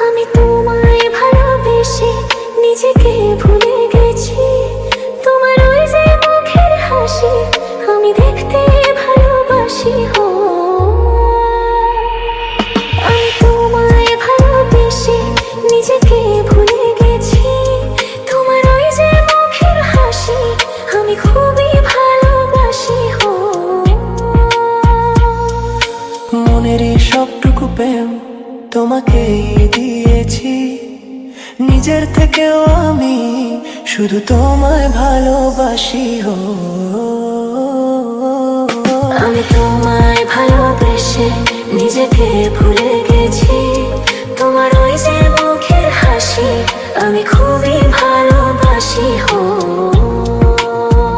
আমি তোমায় ভালোবেসে নিজেকে ভুলে গেছি। তোমার ওই যে মুখের হাসি আমি দেখতে ভালোবাসি। আমি তোমায় ভালোবেসে নিজেকে ভুলে গেছি। তোমার ওই যে মুখের হাসি আমি খুবই ভালোবাসি। মনের এই সবটুকু প্রেম তোমাকেই দিয়েছি, নিজের থেকেও আমি শুধু তোমায় ভালোবাসি। আমি তোমায় ভালোবেসে নিজেকে ভুলে গেছি। তোমার ওই যে মুখের হাসি আমি খুবই ভালোবাসি।